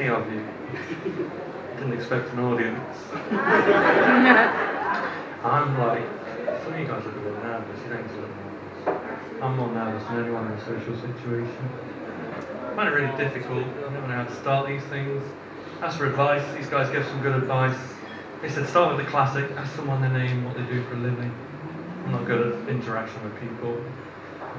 many of you. Didn't expect an audience. I'm like, some of you guys look a bit nervous, you don't look nervous. I'm more nervous than anyone in a social situation. I find it really difficult. I never know how to start these things. Ask for advice, these guys give some good advice. They said start with the classic, ask someone their name, what they do for a living. I'm not good at interaction with people.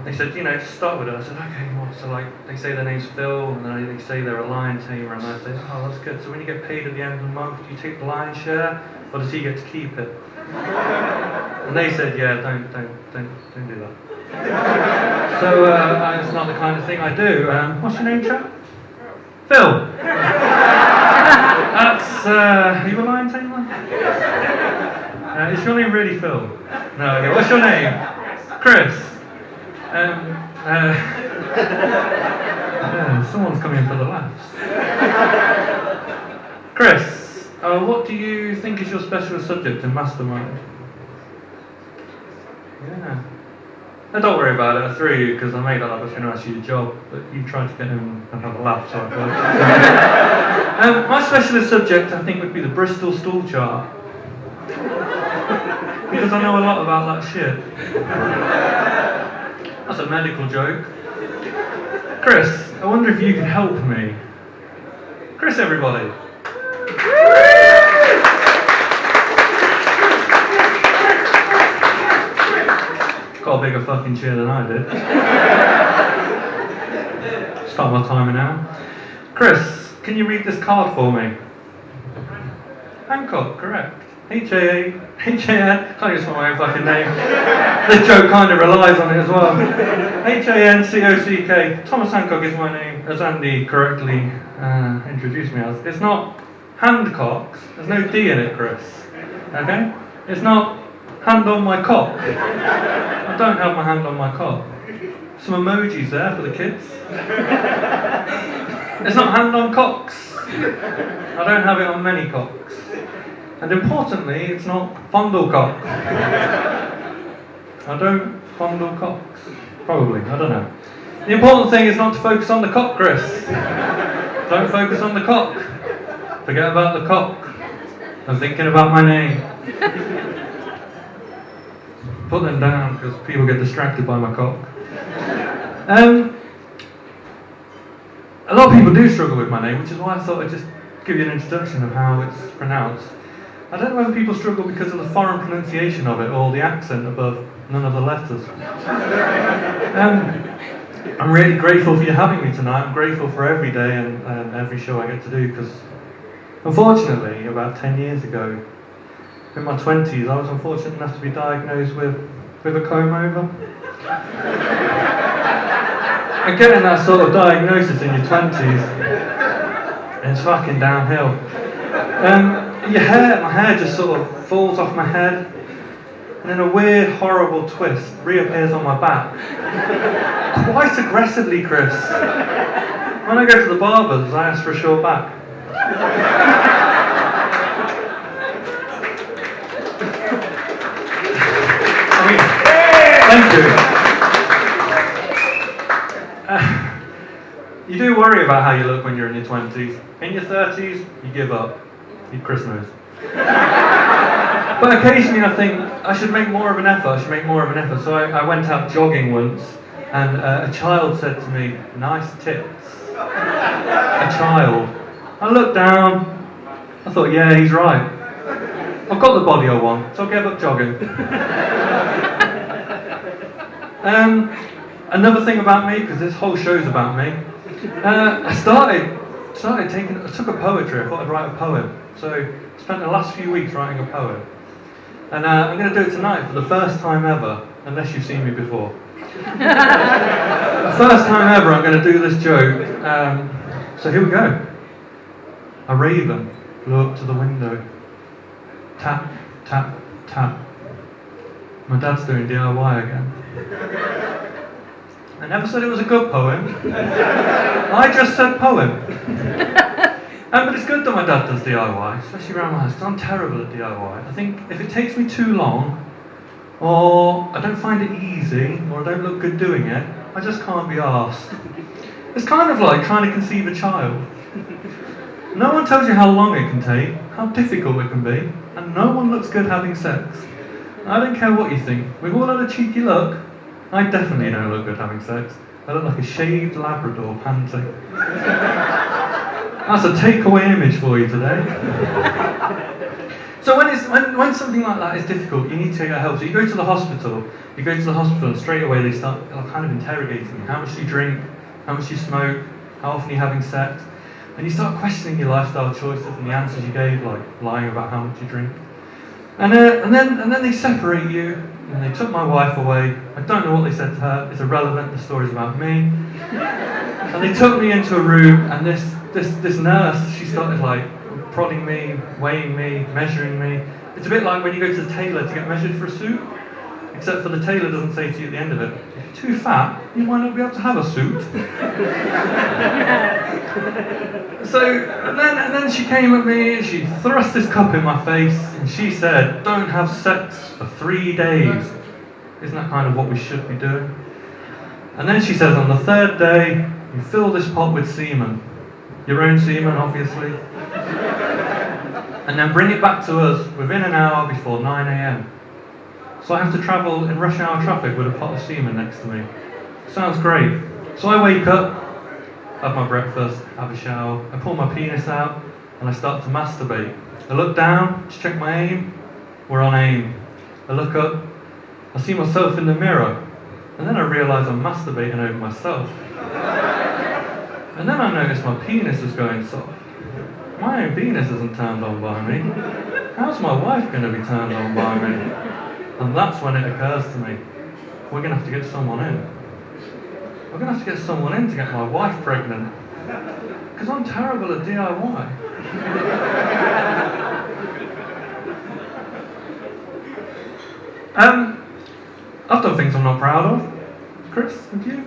They said, just start with it. I said, okay, what? So they say their name's Phil, and then they say they're a lion tamer, and I say, oh, that's good. So when you get paid at the end of the month, do you take the lion's share, or does he get to keep it? And they said, yeah, don't do that. So it's not the kind of thing I do. What's your name, chap? Phil. That's, are you a lion tamer? Is your name really Phil? No, okay, what's your name? Chris. Someone's coming in for the laughs. Chris, what do you think is your specialist subject in Mastermind? Yeah. Don't worry about it, I threw you because I made that up. I was going to ask you your job, but you tried to get in and have a laugh, so I thought. My specialist subject, I think, would be the Bristol stool chart. Because I know a lot about that shit. That's a medical joke. Chris, I wonder if you can help me. Chris, everybody. Got a bigger fucking cheer than I did. Start my timer now. Chris, can you read this card for me? Hancock, correct. H-A-N, can't use my own fucking name. This joke kind of relies on it as well. Hancock. Thomas Hancock is my name, as Andy correctly introduced me as. It's not Handcocks, there's no D in it, Chris. Okay? It's not hand on my cock. I don't have my hand on my cock. Some emojis there for the kids. It's not hand on cocks. I don't have it on many cocks. And importantly, it's not fondle cock. I don't fondle cocks. Probably, I don't know. The important thing is not to focus on the cock, Chris. Don't focus on the cock. Forget about the cock. I'm thinking about my name. Put them down because people get distracted by my cock. A lot of people do struggle with my name, which is why I thought I'd just give you an introduction of how it's pronounced. I don't know whether people struggle because of the foreign pronunciation of it or the accent above none of the letters. I'm really grateful for you having me tonight. I'm grateful for every day and every show I get to do because unfortunately about 10 years ago in my 20s I was unfortunate enough to be diagnosed with a comb over. And getting that sort of diagnosis in your 20s, it's fucking downhill. My hair just sort of falls off my head, and in a weird, horrible twist, reappears on my back. Quite aggressively, Chris. When I go to the barbers, I ask for a short back. Thank you. You do worry about how you look when you're in your 20s. In your 30s, you give up. Chris knows. But occasionally I think I should make more of an effort. So I went out jogging once, and a child said to me, "Nice tits." A child. I looked down. I thought, yeah, he's right. I've got the body I want, so I gave up jogging. Another thing about me, because this whole show's about me, I took a poetry. I thought I'd write a poem. So I spent the last few weeks writing a poem. And I'm going to do it tonight for the first time ever, unless you've seen me before. The first time ever I'm going to do this joke. So here we go. A raven flew up to the window. Tap, tap, tap. My dad's doing DIY again. I never said it was a good poem. I just said poem. But it's good that my dad does DIY, especially around my house, because I'm terrible at DIY. I think if it takes me too long, or I don't find it easy, or I don't look good doing it, I just can't be arsed. It's kind of like trying to conceive a child. No one tells you how long it can take, how difficult it can be, and no one looks good having sex. I don't care what you think. We've all had a cheeky look. I definitely don't look good having sex. I look like a shaved Labrador panting. That's a takeaway image for you today. So when something like that is difficult, you need to get help. So you go to the hospital, and straight away they start kind of interrogating you. How much do you drink? How much do you smoke? How often are you having sex? And you start questioning your lifestyle choices and the answers you gave, like lying about how much you drink. And then they separate you, and they took my wife away. I don't know what they said to her. It's irrelevant. The story's about me. And they took me into a room, and this nurse, she started like prodding me, weighing me, measuring me. It's a bit like when you go to the tailor to get measured for a suit, except for the tailor doesn't say to you at the end of it, if you're too fat, you might not be able to have a suit. And then she came at me and she thrust this cup in my face and she said, don't have sex for 3 days. Isn't that kind of what we should be doing? And then she says, on the 3rd day, you fill this pot with semen. Your own semen, obviously. And then bring it back to us within an hour before 9 a.m. So I have to travel in rush hour traffic with a pot of semen next to me. Sounds great. So I wake up, have my breakfast, have a shower, I pull my penis out, and I start to masturbate. I look down, to check my aim, we're on aim. I look up, I see myself in the mirror, and then I realise I'm masturbating over myself. And then I notice my penis is going soft. My own penis isn't turned on by me. How's my wife going to be turned on by me? And that's when it occurs to me, we're going to have to get someone in. We're going to have to get someone in to get my wife pregnant. Because I'm terrible at DIY. I've done things I'm not proud of. Chris, have you?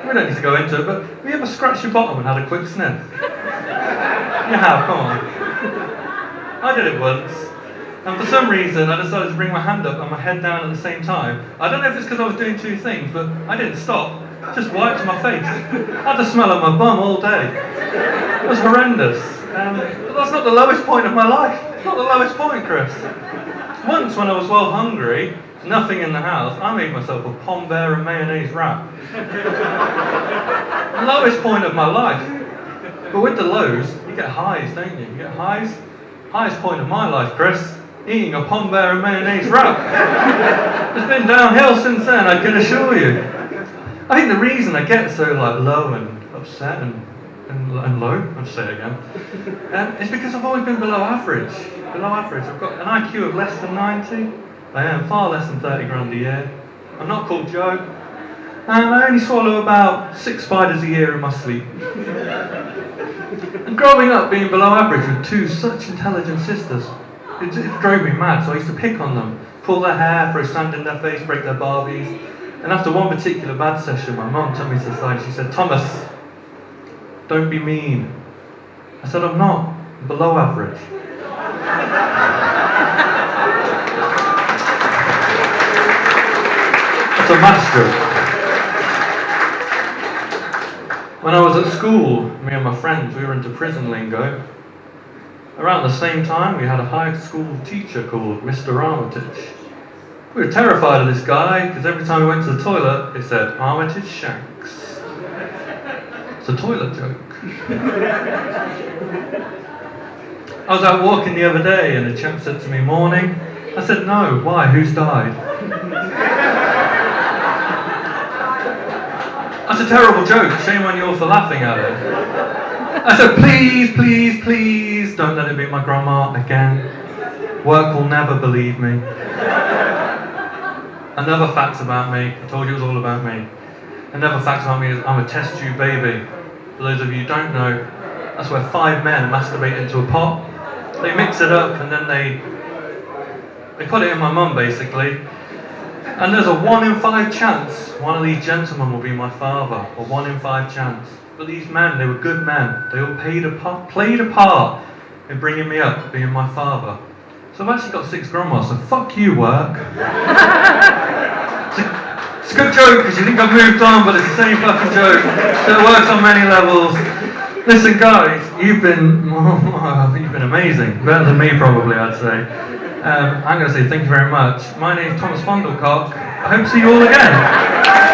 We don't need to go into it, but have you ever scratched your bottom and had a quick sniff? You have, come on. I did it once. And for some reason, I decided to bring my hand up and my head down at the same time. I don't know if it's because I was doing two things, but I didn't stop. Just wiped my face. I had the smell of my bum all day. It was horrendous. But that's not the lowest point of my life. It's not the lowest point, Chris. Once, when I was well hungry, nothing in the house, I made myself a pom bear and mayonnaise wrap. The lowest point of my life. But with the lows, you get highs, don't you? You get highs. Highest point of my life, Chris. Eating a pom bear and mayonnaise wrap. It's been downhill since then, I can assure you. I think the reason I get so low and upset and low, I'll just say it again, is because I've always been below average. Below average. I've got an IQ of less than 90. I earn far less than 30 grand a year. I'm not called Joe. And I only swallow about 6 spiders a year in my sleep. And growing up being below average with 2 such intelligent sisters, it drove me mad, so I used to pick on them, pull their hair, throw sand in their face, break their Barbies. And after one particular bad session, my mum took me to the side, she said, Thomas, don't be mean. I said, I'm not, I'm below average. That's a math joke. When I was at school, me and my friends, we were into prison lingo. Around the same time, we had a high school teacher called Mr. Armitage. We were terrified of this guy, because every time we went to the toilet, it said, Armitage Shanks. It's a toilet joke. I was out walking the other day, and a chap said to me, morning. I said, no, why, who's died? That's a terrible joke, shame on you all for laughing at it. I said, please, please, please, don't let it be my grandma again. Work will never believe me. Another fact about me, I told you it was all about me. Another fact about me is I'm a test tube baby. For those of you who don't know, that's where 5 men masturbate into a pot. They mix it up and then they put it in my mum basically. And there's a 1 in 5 chance one of these gentlemen will be my father. A 1 in 5 chance. But these men, they were good men. They all played a part in bringing me up, being my father. So I've actually got 6 grandmas, so fuck you, work. It's a good joke because you think I've moved on, but it's the same fucking joke. So it works on many levels. Listen, guys, you've been amazing. Better than me, probably, I'd say. I'm going to say thank you very much. My name's Thomas Fondlecock. I hope to see you all again.